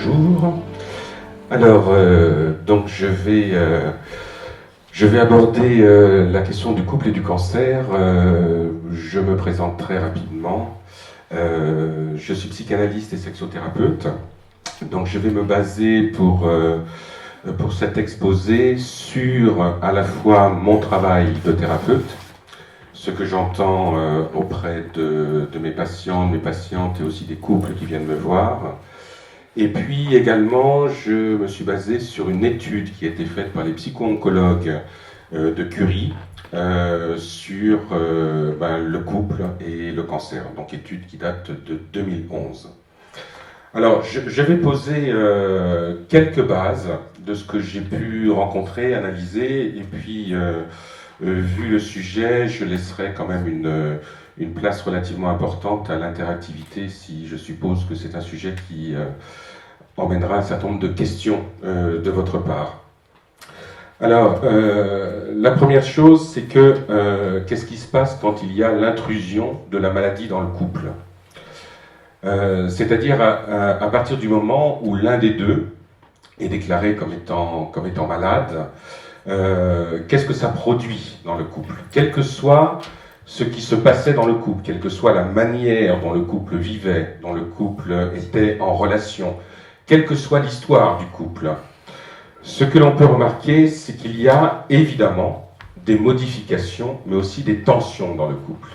bonjour. Alors, donc je vais aborder la question du couple et du cancer. Je me présente très rapidement. Je suis psychanalyste et sexothérapeute. Donc je vais me baser pour cet exposé sur à la fois mon travail de thérapeute, ce que j'entends auprès de mes patients, de mes patientes et aussi des couples qui viennent me voir. Et puis également, je me suis basé sur une étude qui a été faite par les psycho-oncologues de Curie sur le couple et le cancer, donc étude qui date de 2011. Alors, je vais poser quelques bases de ce que j'ai pu rencontrer, analyser, et puis, vu le sujet, je laisserai quand même une place relativement importante à l'interactivité, si je suppose que c'est un sujet qui emmènera un certain nombre de questions de votre part. Alors, la première chose, c'est que qu'est-ce qui se passe quand il y a l'intrusion de la maladie dans le couple ? C'est-à-dire à partir du moment où l'un des deux est déclaré comme étant malade, qu'est-ce que ça produit dans le couple ? Quel que soit ce qui se passait dans le couple, quelle que soit la manière dont le couple vivait, dont le couple était en relation, quelle que soit l'histoire du couple, ce que l'on peut remarquer, c'est qu'il y a évidemment des modifications, mais aussi des tensions dans le couple.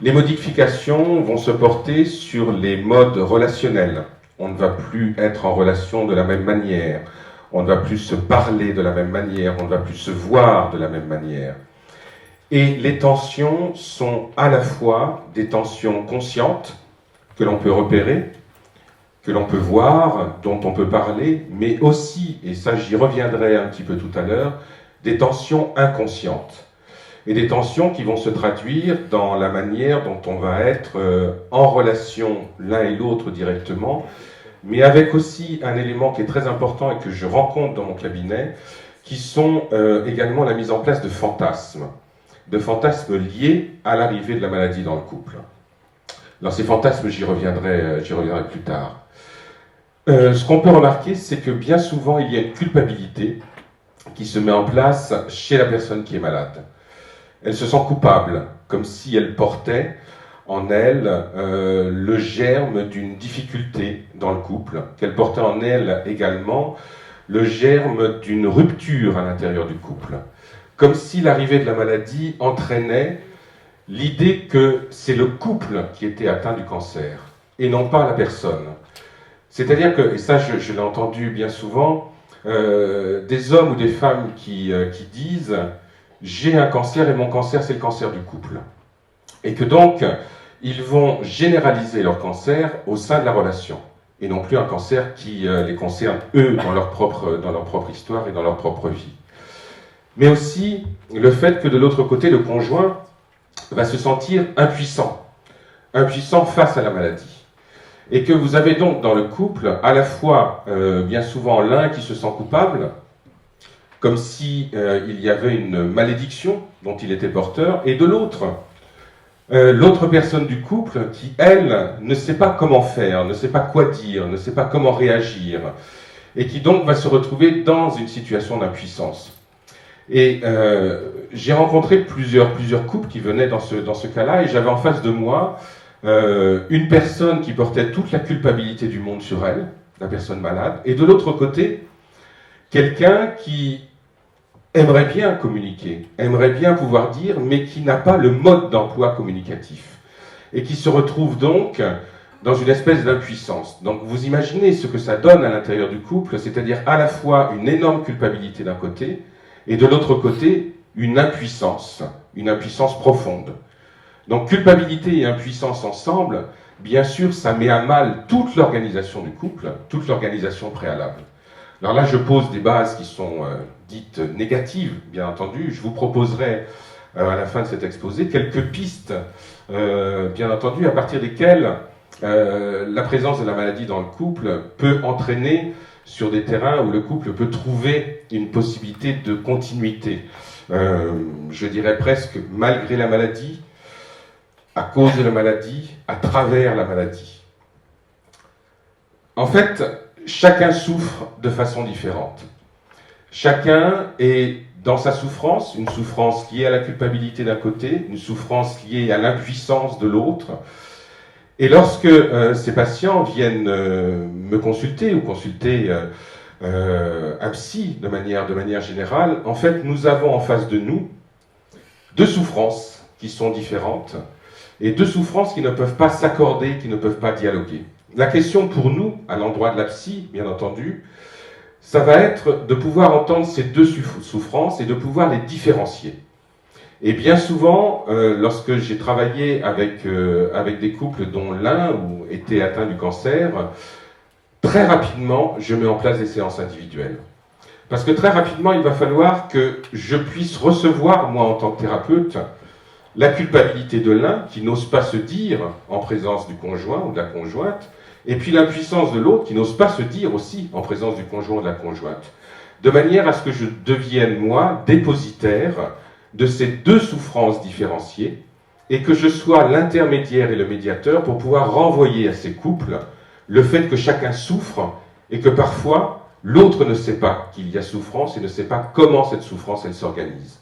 Les modifications vont se porter sur les modes relationnels. On ne va plus être en relation de la même manière, on ne va plus se parler de la même manière, on ne va plus se voir de la même manière. Et les tensions sont à la fois des tensions conscientes que l'on peut repérer, que l'on peut voir, dont on peut parler, mais aussi, et ça j'y reviendrai un petit peu tout à l'heure, des tensions inconscientes. Et des tensions qui vont se traduire dans la manière dont on va être en relation l'un et l'autre directement, mais avec aussi un élément qui est très important et que je rencontre dans mon cabinet, qui sont également la mise en place de fantasmes liés à l'arrivée de la maladie dans le couple. Alors ces fantasmes, j'y reviendrai plus tard. Ce qu'on peut remarquer, c'est que bien souvent, il y a une culpabilité qui se met en place chez la personne qui est malade. Elle se sent coupable, comme si elle portait en elle le germe d'une difficulté dans le couple, qu'elle portait en elle également le germe d'une rupture à l'intérieur du couple, comme si l'arrivée de la maladie entraînait l'idée que c'est le couple qui était atteint du cancer, et non pas la personne. C'est-à-dire que, et ça je l'ai entendu bien souvent, des hommes ou des femmes qui disent « j'ai un cancer et mon cancer c'est le cancer du couple ». Et que donc, ils vont généraliser leur cancer au sein de la relation, et non plus un cancer qui les concerne eux dans leur propre histoire et dans leur propre vie. Mais aussi le fait que de l'autre côté, le conjoint va se sentir impuissant face à la maladie. Et que vous avez donc dans le couple, à la fois, bien souvent, l'un qui se sent coupable, comme si il y avait une malédiction dont il était porteur, et de l'autre, l'autre personne du couple qui, elle, ne sait pas comment faire, ne sait pas quoi dire, ne sait pas comment réagir, et qui donc va se retrouver dans une situation d'impuissance. Et j'ai rencontré plusieurs couples qui venaient dans ce cas-là, et j'avais en face de moi une personne qui portait toute la culpabilité du monde sur elle, la personne malade, et de l'autre côté, quelqu'un qui aimerait bien communiquer, aimerait bien pouvoir dire, mais qui n'a pas le mode d'emploi communicatif, et qui se retrouve donc dans une espèce d'impuissance. Donc vous imaginez ce que ça donne à l'intérieur du couple, c'est-à-dire à la fois une énorme culpabilité d'un côté, et de l'autre côté, une impuissance profonde. Donc culpabilité et impuissance ensemble, bien sûr, ça met à mal toute l'organisation du couple, toute l'organisation préalable. Alors là, je pose des bases qui sont dites négatives, bien entendu. Je vous proposerai, à la fin de cet exposé, quelques pistes, bien entendu, à partir desquelles la présence de la maladie dans le couple peut entraîner sur des terrains où le couple peut trouver une possibilité de continuité. Je dirais presque malgré la maladie, à cause de la maladie, à travers la maladie. En fait, chacun souffre de façon différente. Chacun est dans sa souffrance, une souffrance liée à la culpabilité d'un côté, une souffrance liée à l'impuissance de l'autre. Et lorsque ces patients viennent me consulter ou consulter un psy de manière générale, en fait, nous avons en face de nous deux souffrances qui sont différentes et deux souffrances qui ne peuvent pas s'accorder, qui ne peuvent pas dialoguer. La question pour nous, à l'endroit de la psy, bien entendu, ça va être de pouvoir entendre ces deux souffrances et de pouvoir les différencier. Et bien souvent, lorsque j'ai travaillé avec des couples dont l'un était atteint du cancer, très rapidement, je mets en place des séances individuelles. Parce que très rapidement, il va falloir que je puisse recevoir, moi en tant que thérapeute, la culpabilité de l'un qui n'ose pas se dire en présence du conjoint ou de la conjointe, et puis l'impuissance de l'autre qui n'ose pas se dire aussi en présence du conjoint ou de la conjointe. De manière à ce que je devienne, moi, dépositaire de ces deux souffrances différenciées, et que je sois l'intermédiaire et le médiateur pour pouvoir renvoyer à ces couples le fait que chacun souffre et que parfois l'autre ne sait pas qu'il y a souffrance et ne sait pas comment cette souffrance elle s'organise.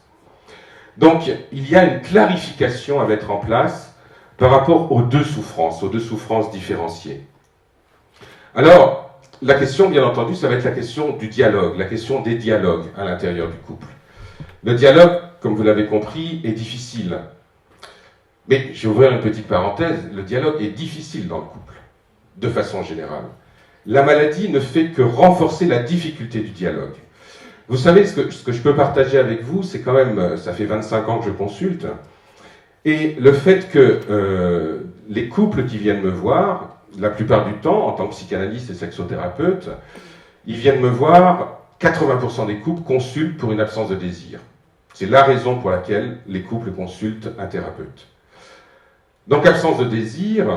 Donc il y a une clarification à mettre en place par rapport aux deux souffrances différenciées. Alors, la question, bien entendu, ça va être la question du dialogue, la question des dialogues à l'intérieur du couple. Le dialogue, comme vous l'avez compris, est difficile. Mais je vais ouvrir une petite parenthèse, le dialogue est difficile dans le couple, de façon générale. La maladie ne fait que renforcer la difficulté du dialogue. Vous savez, ce que je peux partager avec vous, c'est quand même, ça fait 25 ans que je consulte, et le fait que les couples qui viennent me voir, la plupart du temps, en tant que psychanalyste et sexothérapeute, ils viennent me voir, 80% des couples consultent pour une absence de désir. C'est la raison pour laquelle les couples consultent un thérapeute. Donc, absence de désir,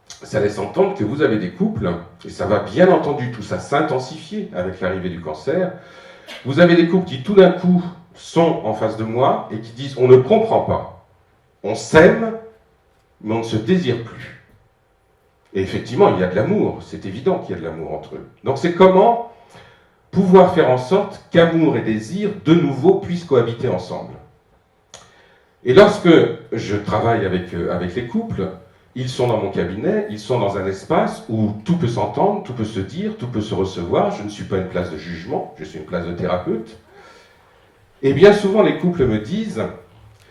ça laisse entendre que vous avez des couples, et ça va bien entendu tout ça s'intensifier avec l'arrivée du cancer. Vous avez des couples qui tout d'un coup sont en face de moi et qui disent on ne comprend pas, on s'aime, mais on ne se désire plus. Et effectivement, il y a de l'amour, c'est évident qu'il y a de l'amour entre eux. Donc c'est comment pouvoir faire en sorte qu'amour et désir, de nouveau, puissent cohabiter ensemble. Et lorsque je travaille avec les couples, ils sont dans mon cabinet, ils sont dans un espace où tout peut s'entendre, tout peut se dire, tout peut se recevoir. Je ne suis pas une place de jugement, je suis une place de thérapeute. Et bien souvent, les couples me disent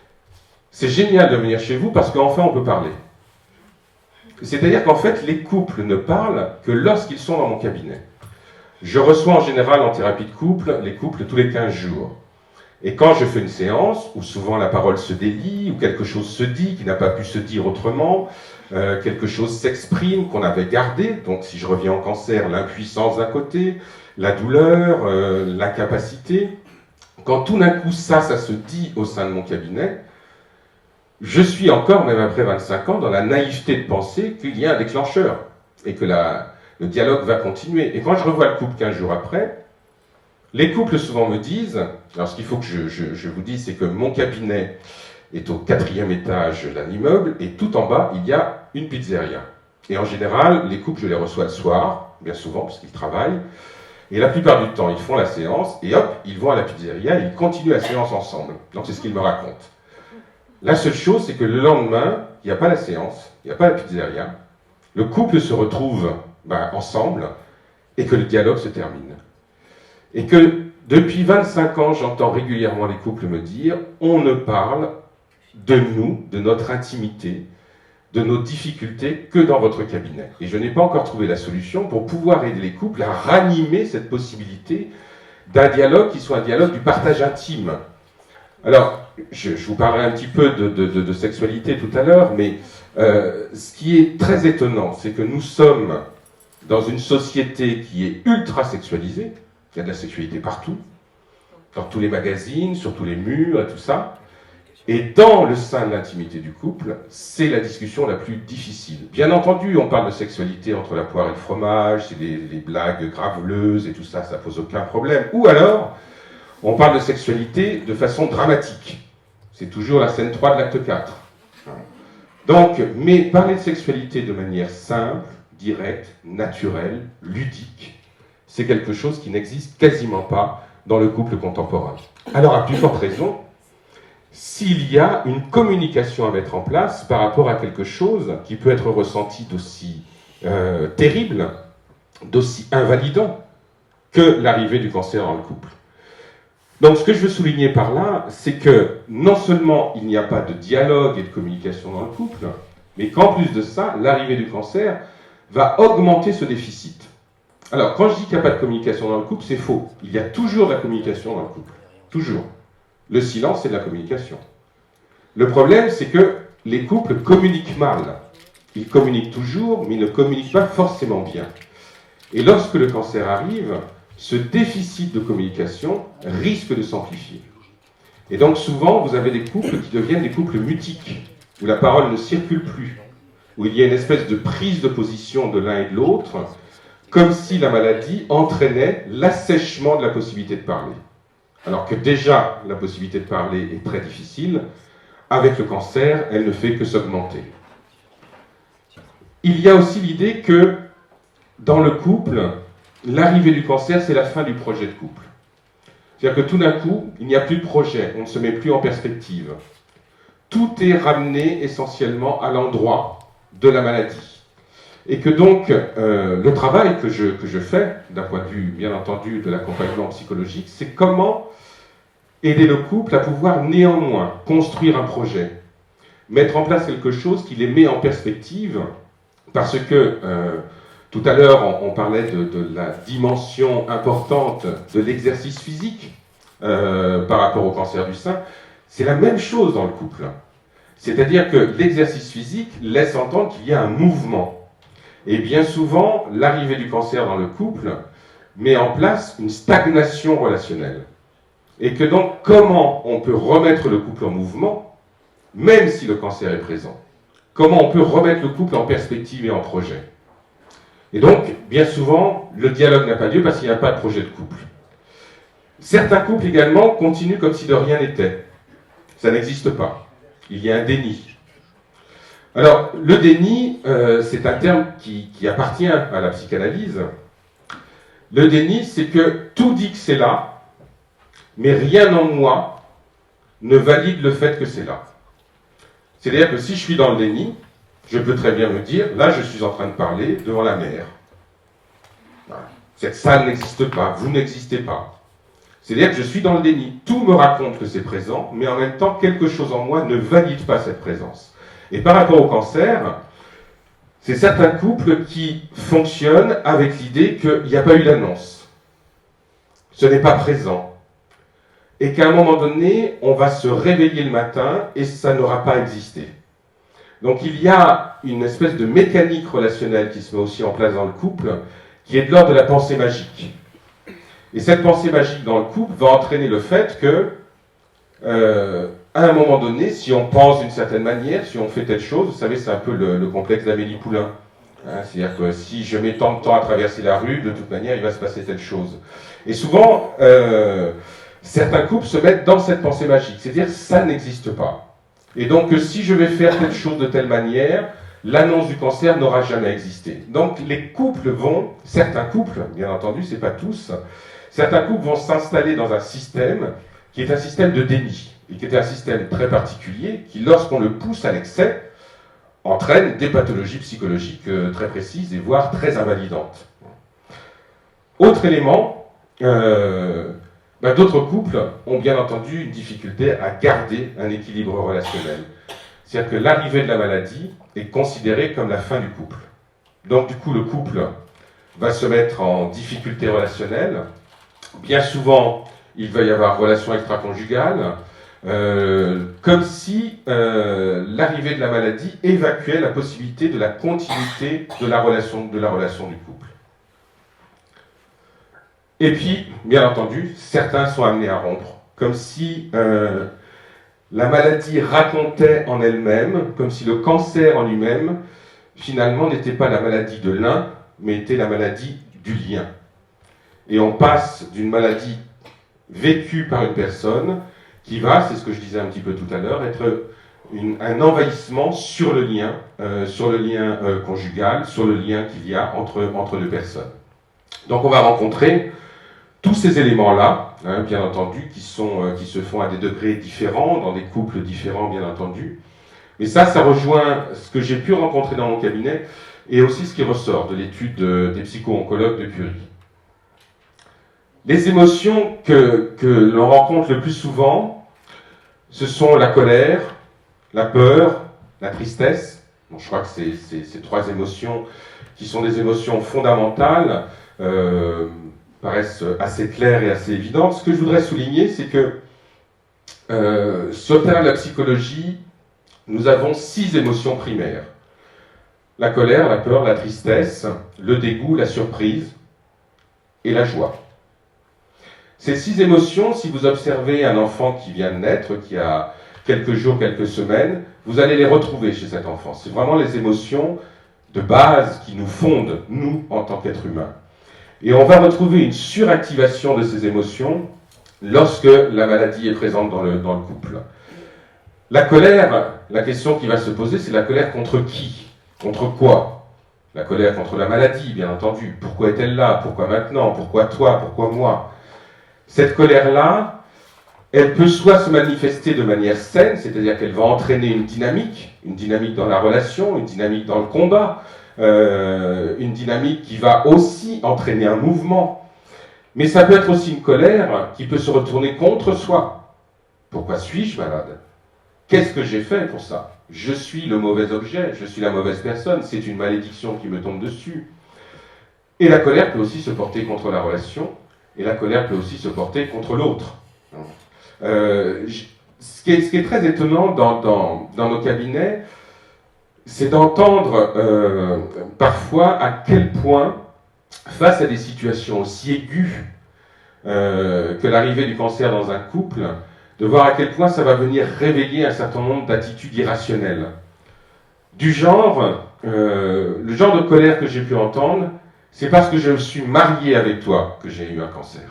« C'est génial de venir chez vous parce qu'enfin on peut parler ». C'est-à-dire qu'en fait, les couples ne parlent que lorsqu'ils sont dans mon cabinet. Je reçois en général en thérapie de couple les couples tous les 15 jours. Et quand je fais une séance, où souvent la parole se délie, où quelque chose se dit qui n'a pas pu se dire autrement, quelque chose s'exprime qu'on avait gardé, donc si je reviens en cancer, l'impuissance d'un côté, la douleur, l'incapacité, quand tout d'un coup ça se dit au sein de mon cabinet, je suis encore, même après 25 ans, dans la naïveté de penser qu'il y a un déclencheur et que le dialogue va continuer. Et quand je revois le couple 15 jours après, les couples souvent me disent, alors ce qu'il faut que je vous dise, c'est que mon cabinet est au 4e étage d'un immeuble et tout en bas, il y a une pizzeria. Et en général, les couples, je les reçois le soir, bien souvent, parce qu'ils travaillent. Et la plupart du temps, ils font la séance et hop, ils vont à la pizzeria et ils continuent la séance ensemble. Donc c'est ce qu'ils me racontent. La seule chose, c'est que le lendemain, il n'y a pas la séance, il n'y a pas la pizzeria. Le couple se retrouve ensemble et que le dialogue se termine. Et que depuis 25 ans, j'entends régulièrement les couples me dire « on ne parle de nous, de notre intimité, de nos difficultés que dans votre cabinet ». Et je n'ai pas encore trouvé la solution pour pouvoir aider les couples à ranimer cette possibilité d'un dialogue qui soit un dialogue du partage intime. Alors, je vous parlerai un petit peu de sexualité tout à l'heure, mais ce qui est très étonnant, c'est que nous sommes dans une société qui est ultra sexualisée. Il y a de la sexualité partout, dans tous les magazines, sur tous les murs et tout ça. Et dans le sein de l'intimité du couple, c'est la discussion la plus difficile. Bien entendu, on parle de sexualité entre la poire et le fromage, c'est des blagues graveleuses et tout ça, ça pose aucun problème. Ou alors, on parle de sexualité de façon dramatique. C'est toujours la scène 3 de l'acte 4. Donc, mais parler de sexualité de manière simple, directe, naturelle, ludique, c'est quelque chose qui n'existe quasiment pas dans le couple contemporain. Alors, à plus forte raison, s'il y a une communication à mettre en place par rapport à quelque chose qui peut être ressenti d'aussi terrible, d'aussi invalidant que l'arrivée du cancer dans le couple. Donc ce que je veux souligner par là, c'est que non seulement il n'y a pas de dialogue et de communication dans le couple, mais qu'en plus de ça, l'arrivée du cancer va augmenter ce déficit. Alors quand je dis qu'il n'y a pas de communication dans le couple, c'est faux. Il y a toujours de la communication dans le couple. Toujours. Le silence, c'est de la communication. Le problème, c'est que les couples communiquent mal. Ils communiquent toujours, mais ils ne communiquent pas forcément bien. Et lorsque le cancer arrive, ce déficit de communication risque de s'amplifier. Et donc souvent, vous avez des couples qui deviennent des couples mutiques, où la parole ne circule plus, où il y a une espèce de prise de position de l'un et de l'autre, comme si la maladie entraînait l'assèchement de la possibilité de parler. Alors que déjà, la possibilité de parler est très difficile, avec le cancer, elle ne fait que s'augmenter. Il y a aussi l'idée que, dans le couple, l'arrivée du cancer, c'est la fin du projet de couple. C'est-à-dire que tout d'un coup, il n'y a plus de projet, on ne se met plus en perspective. Tout est ramené essentiellement à l'endroit de la maladie. Et que donc, le travail que je fais, d'un point de vue, bien entendu, de l'accompagnement psychologique, c'est comment aider le couple à pouvoir néanmoins construire un projet, mettre en place quelque chose qui les met en perspective, parce que tout à l'heure on parlait de la dimension importante de l'exercice physique par rapport au cancer du sein, c'est la même chose dans le couple. C'est-à-dire que l'exercice physique laisse entendre qu'il y a un mouvement. Et bien souvent, l'arrivée du cancer dans le couple met en place une stagnation relationnelle. Et que donc, comment on peut remettre le couple en mouvement, même si le cancer est présent? Comment on peut remettre le couple en perspective et en projet? Et donc, bien souvent, le dialogue n'a pas lieu parce qu'il n'y a pas de projet de couple. Certains couples également continuent comme si de rien n'était. Ça n'existe pas. Il y a un déni. Alors, le déni, c'est un terme qui appartient à la psychanalyse. Le déni, c'est que tout dit que c'est là, mais rien en moi ne valide le fait que c'est là. C'est-à-dire que si je suis dans le déni, je peux très bien me dire, là je suis en train de parler devant la mer. Voilà. Cette salle n'existe pas, vous n'existez pas. C'est-à-dire que je suis dans le déni. Tout me raconte que c'est présent, mais en même temps, quelque chose en moi ne valide pas cette présence. Et par rapport au cancer, c'est certains couples qui fonctionnent avec l'idée qu'il n'y a pas eu d'annonce. Ce n'est pas présent. Et qu'à un moment donné, on va se réveiller le matin et ça n'aura pas existé. Donc il y a une espèce de mécanique relationnelle qui se met aussi en place dans le couple, qui est de l'ordre de la pensée magique. Et cette pensée magique dans le couple va entraîner le fait que, à un moment donné, si on pense d'une certaine manière, si on fait telle chose, vous savez, c'est un peu le complexe d'Amélie Poulain. Hein, c'est-à-dire que si je mets tant de temps à traverser la rue, de toute manière, il va se passer telle chose. Et souvent, certains couples se mettent dans cette pensée magique, c'est-à-dire ça n'existe pas. Et donc si je vais faire telle chose de telle manière, l'annonce du cancer n'aura jamais existé. Donc les couples certains couples, bien entendu, c'est pas tous, certains couples vont s'installer dans un système qui est un système de déni, et qui est un système très particulier, qui lorsqu'on le pousse à l'excès, entraîne des pathologies psychologiques très précises et voire très invalidantes. Autre élément, d'autres couples ont bien entendu une difficulté à garder un équilibre relationnel. C'est-à-dire que l'arrivée de la maladie est considérée comme la fin du couple. Donc du coup, le couple va se mettre en difficulté relationnelle. Bien souvent, il va y avoir relation extra-conjugale, comme si l'arrivée de la maladie évacuait la possibilité de la continuité de la relation du couple. Et puis, bien entendu, certains sont amenés à rompre, comme si la maladie racontait en elle-même, comme si le cancer en lui-même, finalement, n'était pas la maladie de l'un, mais était la maladie du lien. Et on passe d'une maladie vécue par une personne qui va, c'est ce que je disais un petit peu tout à l'heure, être un envahissement sur le lien conjugal, sur le lien qu'il y a entre deux personnes. Donc on va rencontrer tous ces éléments-là, hein, bien entendu, qui se font à des degrés différents, dans des couples différents, bien entendu. Mais ça rejoint ce que j'ai pu rencontrer dans mon cabinet et aussi ce qui ressort de l'étude des psycho-oncologues de Curie. Les émotions que l'on rencontre le plus souvent, ce sont la colère, la peur, la tristesse. Bon, je crois que c'est ces trois émotions qui sont des émotions fondamentales, paraissent assez claires et assez évidentes. Ce que je voudrais souligner, c'est que sur le terrain de la psychologie, nous avons 6 émotions primaires. La colère, la peur, la tristesse, le dégoût, la surprise et la joie. Ces 6 émotions, si vous observez un enfant qui vient de naître, qui a quelques jours, quelques semaines, vous allez les retrouver chez cet enfant. C'est vraiment les émotions de base qui nous fondent, nous, en tant qu'êtres humains. Et on va retrouver une suractivation de ces émotions lorsque la maladie est présente dans le couple. La colère, la question qui va se poser, c'est la colère contre qui? Contre quoi? La colère contre la maladie, bien entendu. Pourquoi est-elle là? Pourquoi maintenant? Pourquoi toi? Pourquoi moi? Cette colère-là, elle peut soit se manifester de manière saine, c'est-à-dire qu'elle va entraîner une dynamique dans la relation, une dynamique dans le combat, une dynamique qui va aussi entraîner un mouvement. Mais ça peut être aussi une colère qui peut se retourner contre soi. Pourquoi suis-je malade? Qu'est-ce que j'ai fait pour ça? Je suis le mauvais objet, je suis la mauvaise personne, c'est une malédiction qui me tombe dessus. Et la colère peut aussi se porter contre la relation, et la colère peut aussi se porter contre l'autre. Ce qui est très étonnant dans nos cabinets, c'est d'entendre parfois à quel point, face à des situations aussi aiguës que l'arrivée du cancer dans un couple, de voir à quel point ça va venir réveiller un certain nombre d'attitudes irrationnelles. Du genre, le genre de colère que j'ai pu entendre, c'est parce que je me suis marié avec toi que j'ai eu un cancer.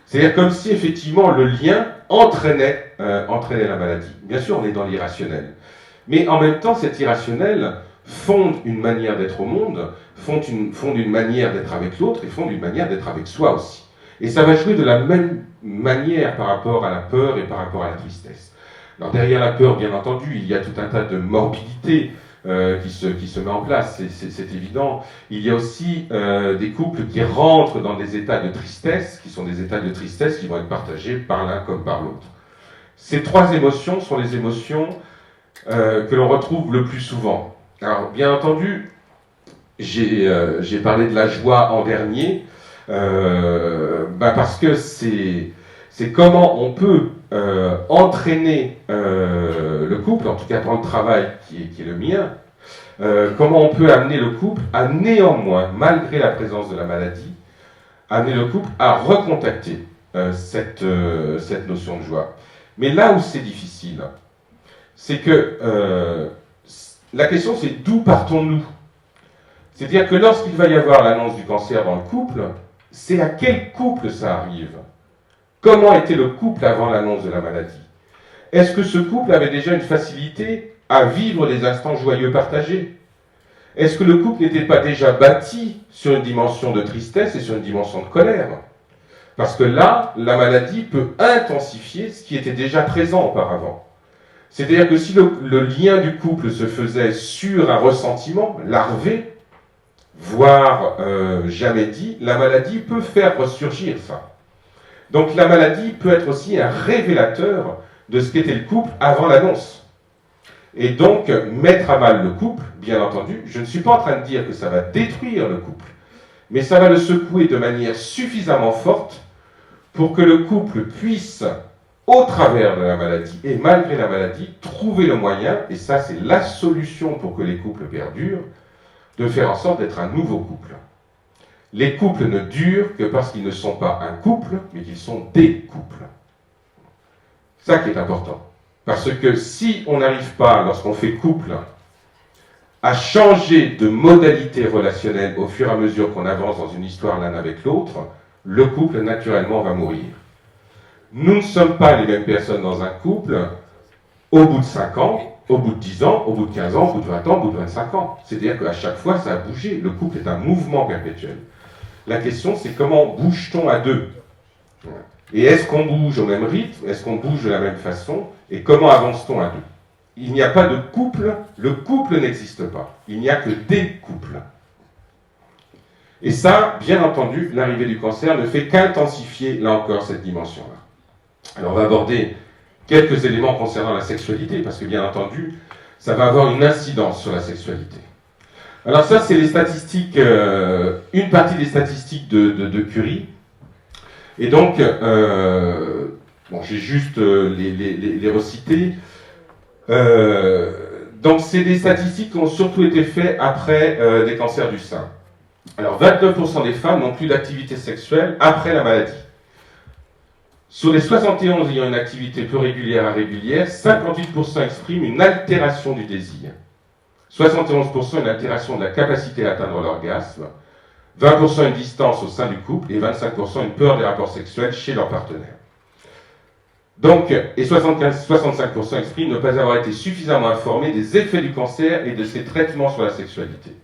C'est-à-dire comme si effectivement le lien entraînait la maladie. Bien sûr, on est dans l'irrationnel. Mais en même temps, cet irrationnel fonde une manière d'être au monde, fonde une manière d'être avec l'autre et fonde une manière d'être avec soi aussi. Et ça va jouer de la même manière par rapport à la peur et par rapport à la tristesse. Alors derrière la peur, bien entendu, il y a tout un tas de morbidités qui se met en place, c'est évident. Il y a aussi des couples qui rentrent dans des états de tristesse, qui sont des états de tristesse qui vont être partagés par l'un comme par l'autre. Ces 3 émotions sont les émotions que l'on retrouve le plus souvent. Alors bien entendu, j'ai parlé de la joie en dernier, parce que c'est comment on peut entraîner le couple, en tout cas dans le travail qui est le mien, comment on peut amener le couple à néanmoins, malgré la présence de la maladie, amener le couple à recontacter cette notion de joie. Mais là où c'est difficile, c'est que la question c'est d'où partons-nous? C'est-à-dire que lorsqu'il va y avoir l'annonce du cancer dans le couple, c'est à quel couple ça arrive? Comment était le couple avant l'annonce de la maladie? Est-ce que ce couple avait déjà une facilité à vivre des instants joyeux partagés? Est-ce que le couple n'était pas déjà bâti sur une dimension de tristesse et sur une dimension de colère? Parce que là, la maladie peut intensifier ce qui était déjà présent auparavant. C'est-à-dire que si le lien du couple se faisait sur un ressentiment larvé, voire jamais dit, la maladie peut faire ressurgir ça. Donc la maladie peut être aussi un révélateur de ce qu'était le couple avant l'annonce. Et donc, mettre à mal le couple, bien entendu, je ne suis pas en train de dire que ça va détruire le couple, mais ça va le secouer de manière suffisamment forte pour que le couple puisse, au travers de la maladie et malgré la maladie, trouver le moyen, et ça c'est la solution pour que les couples perdurent, de faire en sorte d'être un nouveau couple. Les couples ne durent que parce qu'ils ne sont pas un couple, mais qu'ils sont des couples. C'est ça qui est important. Parce que si on n'arrive pas, lorsqu'on fait couple, à changer de modalité relationnelle au fur et à mesure qu'on avance dans une histoire l'un avec l'autre, le couple naturellement va mourir. Nous ne sommes pas les mêmes personnes dans un couple au bout de 5 ans, au bout de 10 ans, au bout de 15 ans, au bout de 20 ans, au bout de 25 ans. C'est-à-dire qu'à chaque fois, ça a bougé. Le couple est un mouvement perpétuel. La question, c'est comment bouge-t-on à deux? Et est-ce qu'on bouge au même rythme? Est-ce qu'on bouge de la même façon? Et comment avance-t-on à deux? Il n'y a pas de couple, le couple n'existe pas. Il n'y a que des couples. Et ça, bien entendu, l'arrivée du cancer ne fait qu'intensifier, là encore, cette dimension-là. Alors on va aborder quelques éléments concernant la sexualité, parce que bien entendu, ça va avoir une incidence sur la sexualité. Alors ça, c'est les statistiques, une partie des statistiques de Curie. Et donc, bon, j'ai juste les reciter. Donc c'est des statistiques qui ont surtout été faites après des cancers du sein. Alors 29% des femmes n'ont plus d'activité sexuelle après la maladie. Sur les 71 ayant une activité peu régulière à régulière, 58% expriment une altération du désir. 71% une altération de la capacité à atteindre l'orgasme, 20% une distance au sein du couple et 25% une peur des rapports sexuels chez leur partenaire. Donc, et 65% expriment ne pas avoir été suffisamment informés des effets du cancer et de ses traitements sur la sexualité.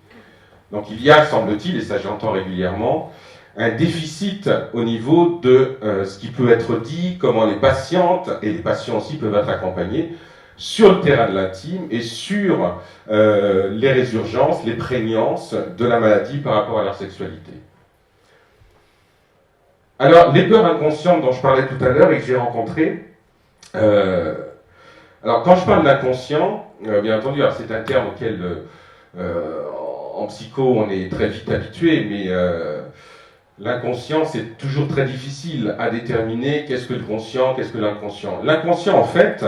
Donc il y a, semble-t-il, et ça j'entends régulièrement, un déficit au niveau de ce qui peut être dit, comment les patientes et les patients aussi peuvent être accompagnés sur le terrain de l'intime et sur les résurgences, les prégnances de la maladie par rapport à leur sexualité. Alors, les peurs inconscientes dont je parlais tout à l'heure et que j'ai rencontrées, alors quand je parle d'inconscient, bien entendu, c'est un terme auquel en psycho on est très vite habitué, mais l'inconscient c'est toujours très difficile à déterminer qu'est-ce que le conscient, qu'est-ce que l'inconscient. L'inconscient en fait,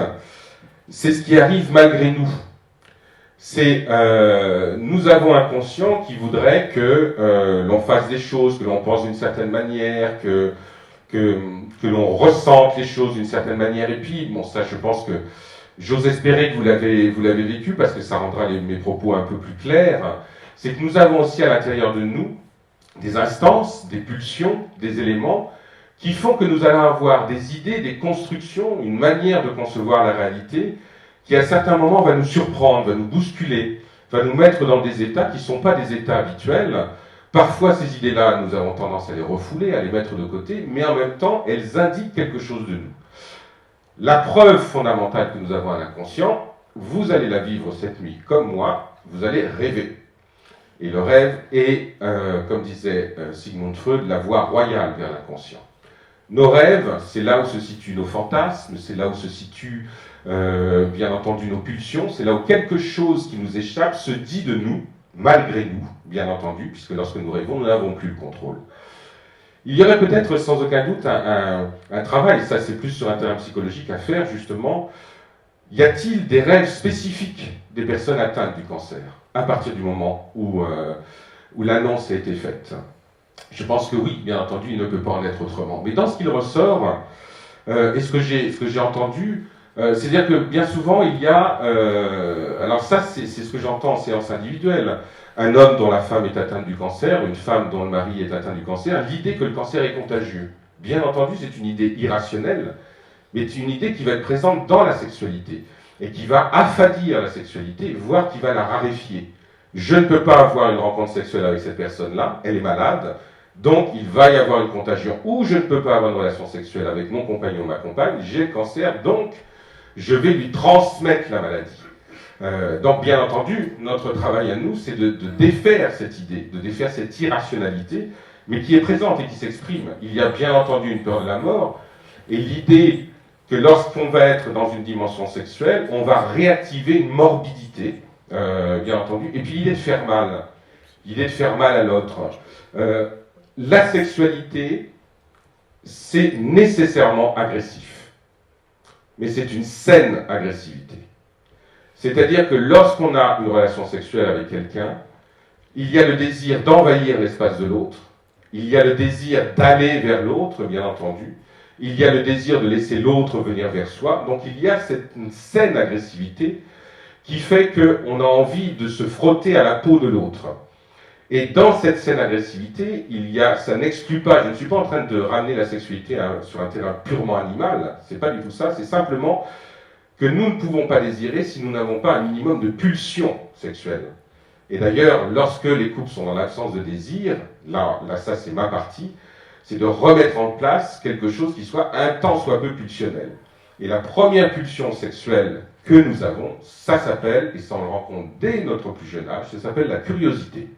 c'est ce qui arrive malgré nous. C'est nous avons un conscient qui voudrait que l'on fasse des choses, que l'on pense d'une certaine manière, que l'on ressente les choses d'une certaine manière. Et puis, bon, ça, je pense que j'ose espérer que vous l'avez vécu parce que ça rendra mes propos un peu plus clairs. C'est que nous avons aussi à l'intérieur de nous des instances, des pulsions, des éléments qui font que nous allons avoir des idées, des constructions, une manière de concevoir la réalité qui à certains moments va nous surprendre, va nous bousculer, va nous mettre dans des états qui ne sont pas des états habituels. Parfois, ces idées-là, nous avons tendance à les refouler, à les mettre de côté, mais en même temps, elles indiquent quelque chose de nous. La preuve fondamentale que nous avons à l'inconscient, vous allez la vivre cette nuit comme moi, vous allez rêver. Et le rêve est, comme disait Sigmund Freud, la voie royale vers l'inconscient. Nos rêves, c'est là où se situent nos fantasmes, c'est là où se situent, bien entendu, nos pulsions, c'est là où quelque chose qui nous échappe se dit de nous, malgré nous, bien entendu, puisque lorsque nous rêvons, nous n'avons plus le contrôle. Il y aurait peut-être sans aucun doute un travail, ça c'est plus sur un terrain psychologique à faire justement, y a-t-il des rêves spécifiques des personnes atteintes du cancer, à partir du moment où l'annonce a été faite? Je pense que oui, bien entendu, il ne peut pas en être autrement. Mais dans ce qu'il ressort, et ce que j'ai entendu, c'est-à-dire que bien souvent, il y a... alors ça, c'est ce que j'entends en séance individuelle. Un homme dont la femme est atteinte du cancer, une femme dont le mari est atteint du cancer, l'idée que le cancer est contagieux. Bien entendu, c'est une idée irrationnelle, mais c'est une idée qui va être présente dans la sexualité, et qui va affadir la sexualité, voire qui va la raréfier. Je ne peux pas avoir une rencontre sexuelle avec cette personne-là, elle est malade, donc il va y avoir une contagion, ou je ne peux pas avoir une relation sexuelle avec mon compagnon ou ma compagne, j'ai le cancer, donc je vais lui transmettre la maladie. Donc bien entendu, notre travail à nous, c'est de défaire cette idée, de défaire cette irrationalité, mais qui est présente et qui s'exprime. Il y a bien entendu une peur de la mort, et l'idée que lorsqu'on va être dans une dimension sexuelle, on va réactiver une morbidité, bien entendu, et puis l'idée de faire mal, l'idée de faire mal à l'autre. La sexualité, c'est nécessairement agressif, mais c'est une saine agressivité. C'est-à-dire que lorsqu'on a une relation sexuelle avec quelqu'un, il y a le désir d'envahir l'espace de l'autre, il y a le désir d'aller vers l'autre, bien entendu, il y a le désir de laisser l'autre venir vers soi, donc il y a une saine agressivité qui fait qu'on a envie de se frotter à la peau de l'autre. Et dans cette saine agressivité, ça n'exclut pas, je ne suis pas en train de ramener la sexualité sur un terrain purement animal, c'est pas du tout ça, c'est simplement que nous ne pouvons pas désirer si nous n'avons pas un minimum de pulsion sexuelle. Et d'ailleurs, lorsque les couples sont dans l'absence de désir, là ça c'est ma partie, c'est de remettre en place quelque chose qui soit un tant soit peu pulsionnel. Et la première pulsion sexuelle que nous avons, ça s'appelle, et ça on le rencontre dès notre plus jeune âge, ça s'appelle la curiosité.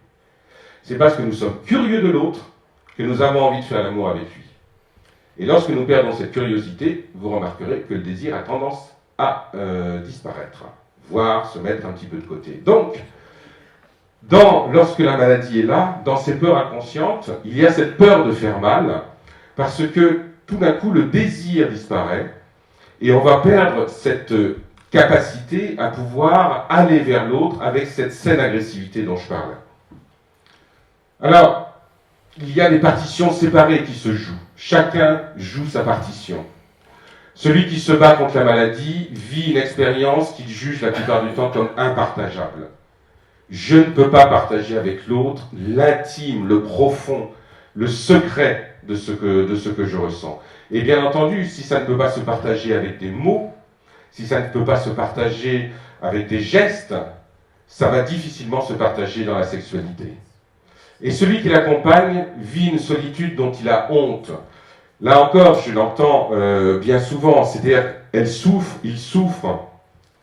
C'est parce que nous sommes curieux de l'autre que nous avons envie de faire l'amour avec lui. Et lorsque nous perdons cette curiosité, vous remarquerez que le désir a tendance à disparaître, voire se mettre un petit peu de côté. Donc, lorsque la maladie est là, dans ces peurs inconscientes, il y a cette peur de faire mal, parce que tout d'un coup, le désir disparaît, et on va perdre cette capacité à pouvoir aller vers l'autre avec cette saine agressivité dont je parlais. Alors, il y a des partitions séparées qui se jouent. Chacun joue sa partition. Celui qui se bat contre la maladie vit une expérience qu'il juge la plupart du temps comme impartageable. Je ne peux pas partager avec l'autre l'intime, le profond, le secret de ce que je ressens. Et bien entendu, si ça ne peut pas se partager avec des mots, si ça ne peut pas se partager avec des gestes, ça va difficilement se partager dans la sexualité. Et celui qui l'accompagne vit une solitude dont il a honte. Là encore, je l'entends bien souvent, c'est-à-dire elle souffre, il souffre,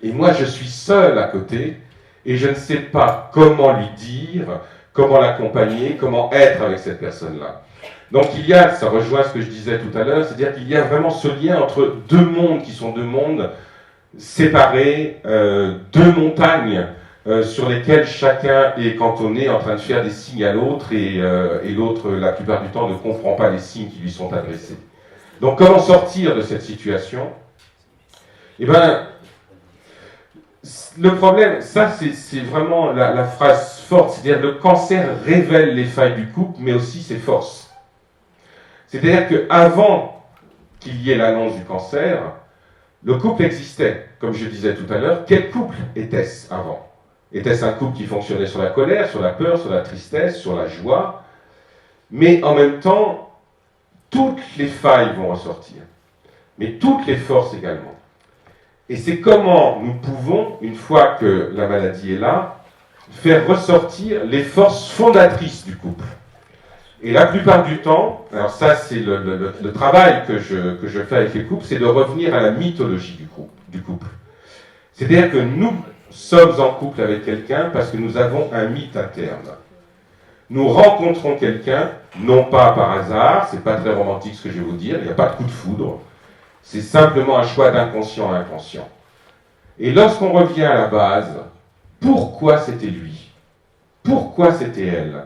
et moi je suis seul à côté, et je ne sais pas comment lui dire, comment l'accompagner, comment être avec cette personne-là. Donc il y a, ça rejoint ce que je disais tout à l'heure, c'est-à-dire qu'il y a vraiment ce lien entre deux mondes qui sont deux mondes séparés, deux montagnes, sur lesquels chacun est cantonné en train de faire des signes à l'autre et l'autre, la plupart du temps, ne comprend pas les signes qui lui sont adressés. Donc comment sortir de cette situation ? Eh bien, le problème, ça c'est vraiment la phrase forte, c'est-à-dire le cancer révèle les failles du couple, mais aussi ses forces. C'est-à-dire qu'avant qu'il y ait l'annonce du cancer, le couple existait, comme je disais tout à l'heure. Quel couple était-ce avant ? Était-ce un couple qui fonctionnait sur la colère, sur la peur, sur la tristesse, sur la joie ? Mais en même temps, toutes les failles vont ressortir, mais toutes les forces également. Et c'est comment nous pouvons, une fois que la maladie est là, faire ressortir les forces fondatrices du couple. Et la plupart du temps, alors ça c'est le travail que je fais avec les couples, c'est de revenir à la mythologie du couple. C'est-à-dire que nous sommes en couple avec quelqu'un parce que nous avons un mythe interne. Nous rencontrons quelqu'un, non pas par hasard, c'est pas très romantique ce que je vais vous dire, il n'y a pas de coup de foudre, c'est simplement un choix d'inconscient à inconscient. Et lorsqu'on revient à la base, pourquoi c'était lui ? Pourquoi c'était elle ?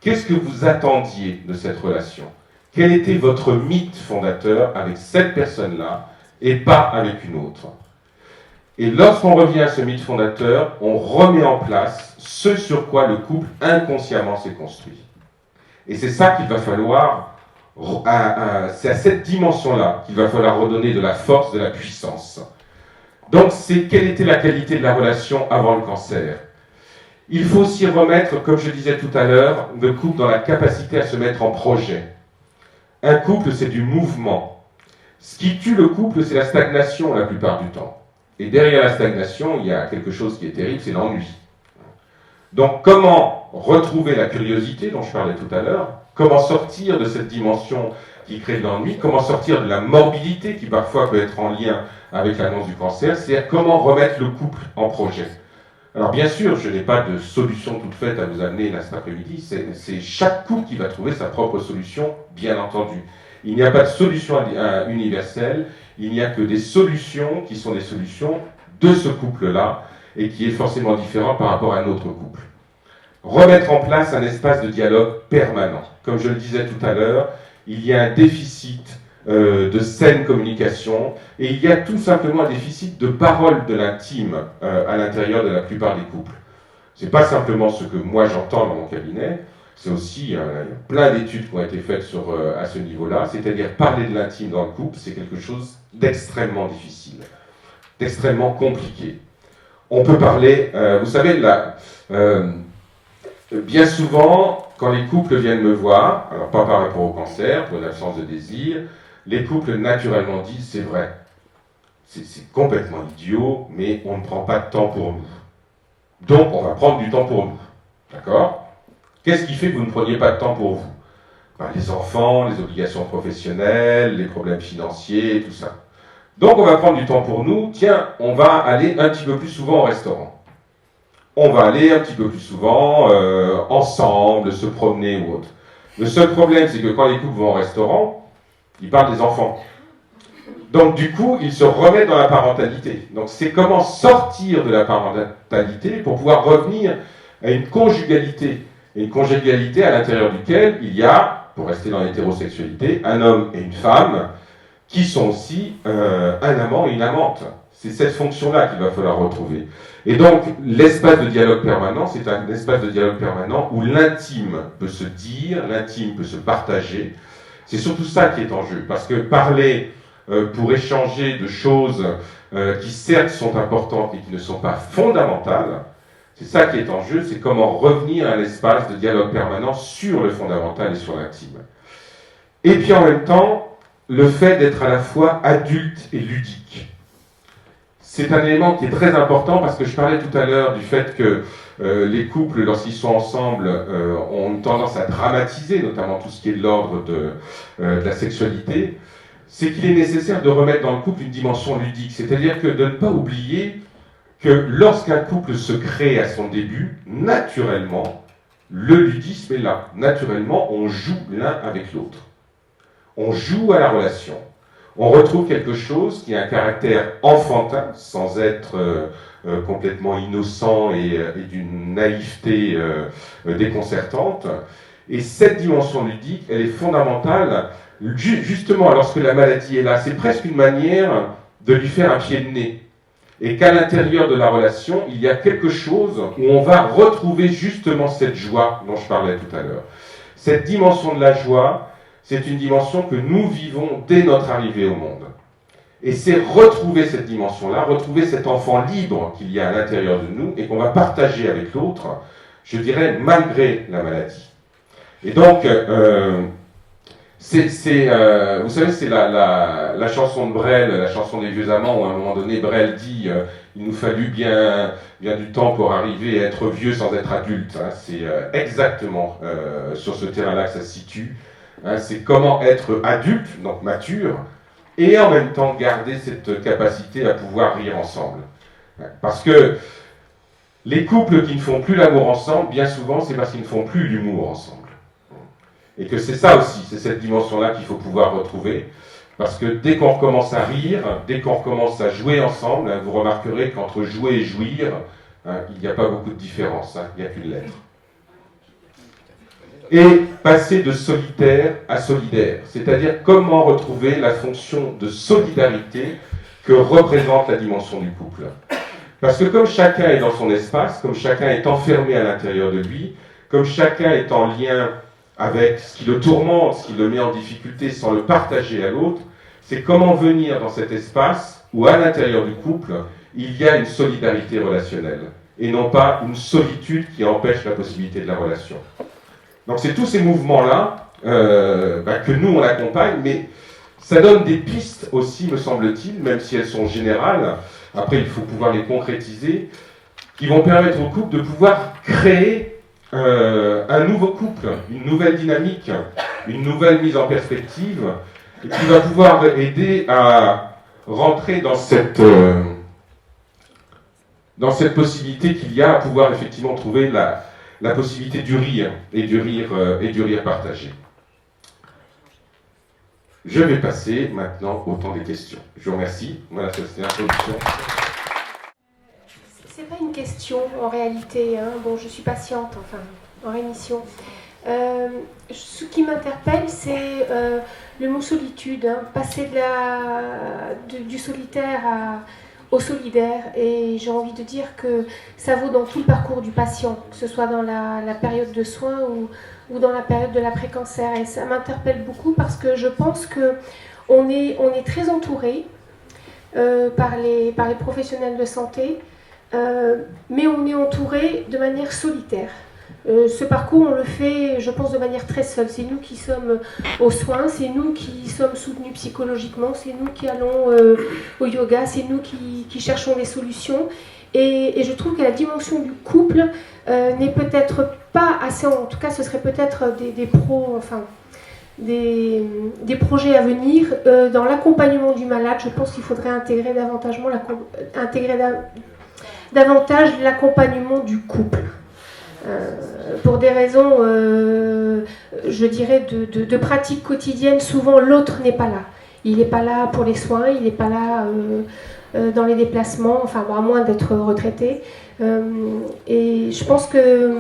Qu'est-ce que vous attendiez de cette relation ? Quel était votre mythe fondateur avec cette personne-là et pas avec une autre ? Et lorsqu'on revient à ce mythe fondateur, on remet en place ce sur quoi le couple inconsciemment s'est construit. Et c'est ça qu'il va falloir, c'est à cette dimension-là qu'il va falloir redonner de la force, de la puissance. Donc c'est quelle était la qualité de la relation avant le cancer ? Il faut aussi remettre, comme je disais tout à l'heure, le couple dans la capacité à se mettre en projet. Un couple, c'est du mouvement. Ce qui tue le couple, c'est la stagnation la plupart du temps. Et derrière la stagnation, il y a quelque chose qui est terrible, c'est l'ennui. Donc comment retrouver la curiosité dont je parlais tout à l'heure ? Comment sortir de cette dimension qui crée de l'ennui ? Comment sortir de la morbidité qui parfois peut être en lien avec l'annonce du cancer ? C'est-à-dire comment remettre le couple en projet ? Alors bien sûr, je n'ai pas de solution toute faite à vous amener là cet après-midi, c'est chaque couple qui va trouver sa propre solution, bien entendu. Il n'y a pas de solution universelle, il n'y a que des solutions qui sont des solutions de ce couple-là, et qui est forcément différent par rapport à un autre couple. Remettre en place un espace de dialogue permanent. Comme je le disais tout à l'heure, il y a un déficit de saine communication, et il y a tout simplement un déficit de parole de l'intime à l'intérieur de la plupart des couples. C'est pas simplement ce que moi j'entends dans mon cabinet, c'est aussi, il y a plein d'études qui ont été faites à ce niveau-là, c'est-à-dire parler de l'intime dans le couple, c'est quelque chose d'extrêmement difficile, d'extrêmement compliqué. On peut parler, vous savez, bien souvent, quand les couples viennent me voir, alors pas par rapport au cancer, pour une absence de désir, les couples naturellement disent, c'est vrai, c'est complètement idiot, mais on ne prend pas de temps pour nous. Donc, on va prendre du temps pour nous. D'accord? Qu'est-ce qui fait que vous ne preniez pas de temps pour vous? Ben, les enfants, les obligations professionnelles, les problèmes financiers, tout ça. Donc, on va prendre du temps pour nous. Tiens, on va aller un petit peu plus souvent au restaurant. On va aller un petit peu plus souvent ensemble, se promener ou autre. Le seul problème, c'est que quand les couples vont au restaurant, ils parlent des enfants. Donc du coup, ils se remettent dans la parentalité. Donc c'est comment sortir de la parentalité pour pouvoir revenir à une conjugalité. Et une conjugalité à l'intérieur duquel il y a, pour rester dans l'hétérosexualité, un homme et une femme qui sont aussi un amant et une amante. C'est cette fonction-là qu'il va falloir retrouver. Et donc, l'espace de dialogue permanent, c'est un espace de dialogue permanent où l'intime peut se dire, l'intime peut se partager. C'est surtout ça qui est en jeu. Parce que parler pour échanger de choses qui certes sont importantes et qui ne sont pas fondamentales, c'est ça qui est en jeu, c'est comment revenir à l'espace de dialogue permanent sur le fondamental et sur l'intime. Et puis en même temps, le fait d'être à la fois adulte et ludique. C'est un élément qui est très important parce que je parlais tout à l'heure du fait que les couples, lorsqu'ils sont ensemble, ont une tendance à dramatiser, notamment tout ce qui est de l'ordre de la sexualité. C'est qu'il est nécessaire de remettre dans le couple une dimension ludique, c'est-à-dire que de ne pas oublier que lorsqu'un couple se crée à son début, naturellement, le ludisme est là. Naturellement, on joue l'un avec l'autre. On joue à la relation. On retrouve quelque chose qui a un caractère enfantin, sans être complètement innocent et d'une naïveté déconcertante. Et cette dimension ludique, elle est fondamentale, justement lorsque la maladie est là. C'est presque une manière de lui faire un pied de nez. Et qu'à l'intérieur de la relation, il y a quelque chose où on va retrouver justement cette joie dont je parlais tout à l'heure. Cette dimension de la joie, c'est une dimension que nous vivons dès notre arrivée au monde. Et c'est retrouver cette dimension-là, retrouver cet enfant libre qu'il y a à l'intérieur de nous et qu'on va partager avec l'autre, je dirais, malgré la maladie. Et donc, vous savez, c'est la chanson de Brel, la chanson des vieux amants, où à un moment donné, Brel dit il nous fallut bien du temps pour arriver à être vieux sans être adulte. Hein. C'est exactement sur ce terrain-là que ça se situe. Hein. C'est comment être adulte, donc mature, et en même temps garder cette capacité à pouvoir rire ensemble. Hein. Parce que les couples qui ne font plus l'amour ensemble, bien souvent, c'est parce qu'ils ne font plus l'humour ensemble. Et que c'est ça aussi, c'est cette dimension-là qu'il faut pouvoir retrouver. Parce que dès qu'on recommence à rire, dès qu'on recommence à jouer ensemble, hein, vous remarquerez qu'entre jouer et jouir, hein, il n'y a pas beaucoup de différence, hein, il n'y a qu'une lettre. Et passer de solitaire à solidaire, c'est-à-dire comment retrouver la fonction de solidarité que représente la dimension du couple. Parce que comme chacun est dans son espace, comme chacun est enfermé à l'intérieur de lui, comme chacun est en lien avec ce qui le tourmente, ce qui le met en difficulté sans le partager à l'autre, c'est comment venir dans cet espace où à l'intérieur du couple, il y a une solidarité relationnelle et non pas une solitude qui empêche la possibilité de la relation. Donc c'est tous ces mouvements-là que nous on accompagne, mais ça donne des pistes aussi, me semble-t-il, même si elles sont générales, après il faut pouvoir les concrétiser, qui vont permettre au couple de pouvoir créer un nouveau couple, une nouvelle dynamique, une nouvelle mise en perspective, et qui va pouvoir aider à rentrer dans cette possibilité qu'il y a à pouvoir effectivement trouver la possibilité du rire et du rire partagé. Je vais passer maintenant au temps des questions. Je vous remercie. Voilà, c'est l'introduction. C'est pas une question en réalité. Hein. Bon, je suis patiente, enfin, en rémission. Ce qui m'interpelle, c'est le mot solitude. Hein. Passer du solitaire au solidaire. Et j'ai envie de dire que ça vaut dans tout le parcours du patient, que ce soit dans la période de soins ou dans la période de l'après-cancer. Et ça m'interpelle beaucoup parce que je pense qu'on est très entouré par les professionnels de santé. Mais on est entouré de manière solitaire. Ce parcours, on le fait, je pense, de manière très seule. C'est nous qui sommes aux soins, c'est nous qui sommes soutenus psychologiquement, c'est nous qui allons au yoga, c'est nous qui cherchons des solutions. Et je trouve que la dimension du couple n'est peut-être pas assez, en tout cas ce serait peut-être des projets à venir. Dans l'accompagnement du malade, je pense qu'il faudrait intégrer davantage l'accompagnement du couple. Pour des raisons, je dirais, de pratique quotidienne, souvent l'autre n'est pas là. Il n'est pas là pour les soins, il n'est pas là dans les déplacements, enfin, à moins d'être retraité. Et je pense que,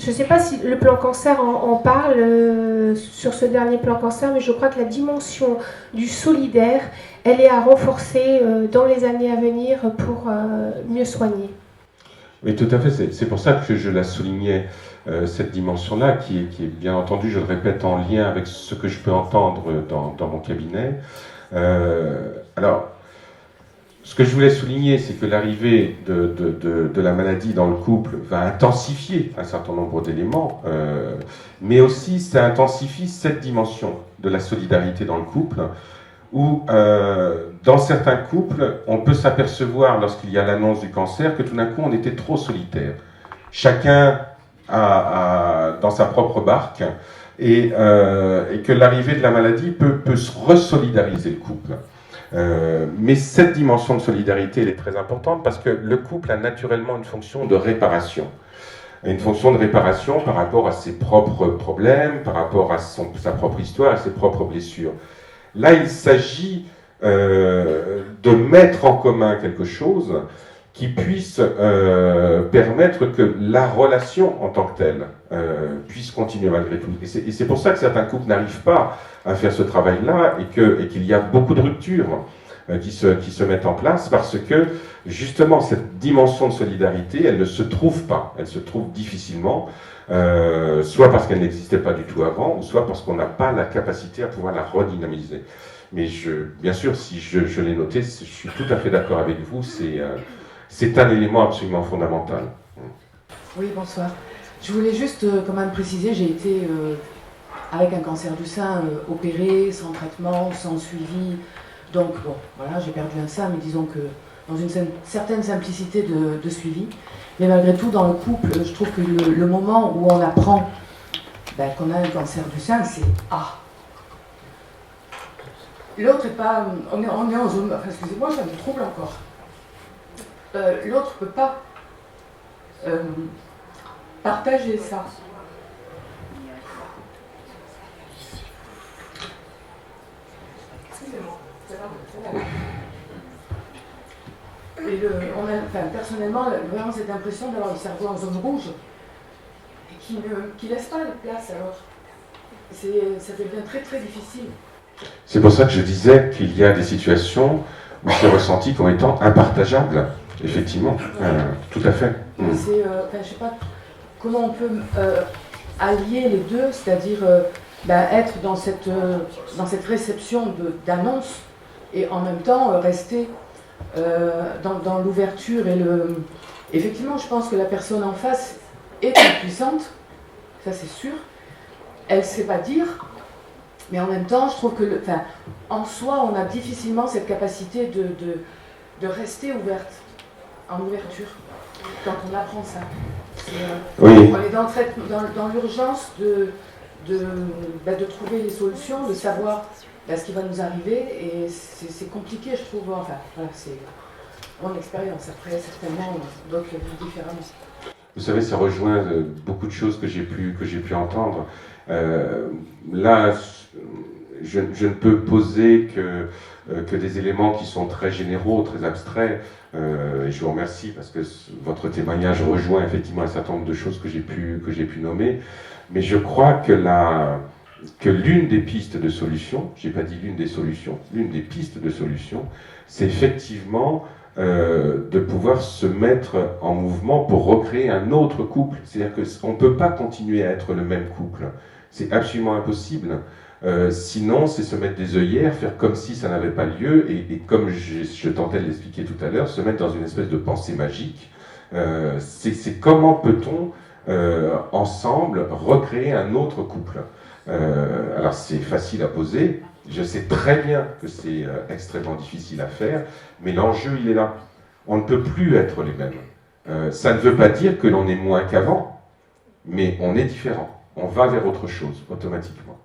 je ne sais pas si le plan cancer en parle sur ce dernier plan cancer, mais je crois que la dimension du solidaire, elle est à renforcer dans les années à venir pour mieux soigner. Oui, tout à fait. C'est pour ça que je la soulignais, cette dimension-là, qui est bien entendu, je le répète, en lien avec ce que je peux entendre dans mon cabinet. Alors, ce que je voulais souligner, c'est que l'arrivée de la maladie dans le couple va intensifier un certain nombre d'éléments, mais aussi ça intensifie cette dimension de la solidarité dans le couple, où dans certains couples, on peut s'apercevoir lorsqu'il y a l'annonce du cancer que tout d'un coup on était trop solitaire. Chacun dans sa propre barque, et que l'arrivée de la maladie peut resolidariser le couple. Mais cette dimension de solidarité, elle est très importante parce que le couple a naturellement une fonction de réparation. Une fonction de réparation par rapport à ses propres problèmes, par rapport à sa propre histoire, à ses propres blessures. Là, il s'agit de mettre en commun quelque chose qui puisse permettre que la relation en tant que telle puisse continuer malgré tout. Et c'est pour ça que certains couples n'arrivent pas à faire ce travail-là et qu'il y a beaucoup de ruptures qui se mettent en place parce que justement cette dimension de solidarité, elle ne se trouve pas, elle se trouve difficilement, soit parce qu'elle n'existait pas du tout avant, ou soit parce qu'on n'a pas la capacité à pouvoir la redynamiser. Mais bien sûr, si je l'ai noté, je suis tout à fait d'accord avec vous, c'est un élément absolument fondamental. Oui, bonsoir. Je voulais juste quand même préciser, j'ai été avec un cancer du sein opéré, sans traitement, sans suivi. Donc bon, voilà, j'ai perdu un sein, mais disons que dans une certaine simplicité de suivi. Mais malgré tout, dans le couple, je trouve que le moment où on apprend qu'on a un cancer du sein, c'est « Ah !» L'autre est pas... On est en zone... Enfin, excusez-moi, ça me trouble encore. L'autre ne peut pas partager ça. Excusez-moi, c'est pas et personnellement, vraiment cette impression d'avoir le cerveau en zone rouge et qui ne laisse pas de place à l'autre. Ça devient très très difficile. C'est pour ça que je disais qu'il y a des situations où c'est ressenti comme étant impartageable, effectivement, tout à fait. Je ne sais pas comment on peut allier les deux, c'est-à-dire être dans cette réception d'annonce et en même temps rester dans l'ouverture et Effectivement, je pense que la personne en face est impuissante, ça c'est sûr. Elle ne sait pas dire, mais en même temps, je trouve que en soi, on a difficilement cette capacité de rester ouverte, en ouverture, quand on apprend ça. Oui. On est dans l'urgence de trouver les solutions, de savoir ce qui va nous arriver, et c'est compliqué, je trouve. Enfin, voilà, c'est mon expérience. Après, certainement, d'autres le vivent différemment. Vous savez, ça rejoint beaucoup de choses que j'ai pu entendre. Là, je ne peux poser que des éléments qui sont très généraux, très abstraits. Et je vous remercie parce que votre témoignage rejoint effectivement un certain nombre de choses que j'ai pu nommer. Mais je crois que l'une des pistes de solution, j'ai pas dit l'une des solutions, l'une des pistes de solution, c'est effectivement de pouvoir se mettre en mouvement pour recréer un autre couple. C'est-à-dire qu'on ne peut pas continuer à être le même couple. C'est absolument impossible. Sinon, c'est se mettre des œillères, faire comme si ça n'avait pas lieu, et comme je tentais de l'expliquer tout à l'heure, se mettre dans une espèce de pensée magique. C'est comment peut-on ensemble, recréer un autre couple. Alors c'est facile à poser, je sais très bien que c'est extrêmement difficile à faire, mais l'enjeu il est là. On ne peut plus être les mêmes. Ça ne veut pas dire que l'on est moins qu'avant, mais on est différent. On va vers autre chose automatiquement.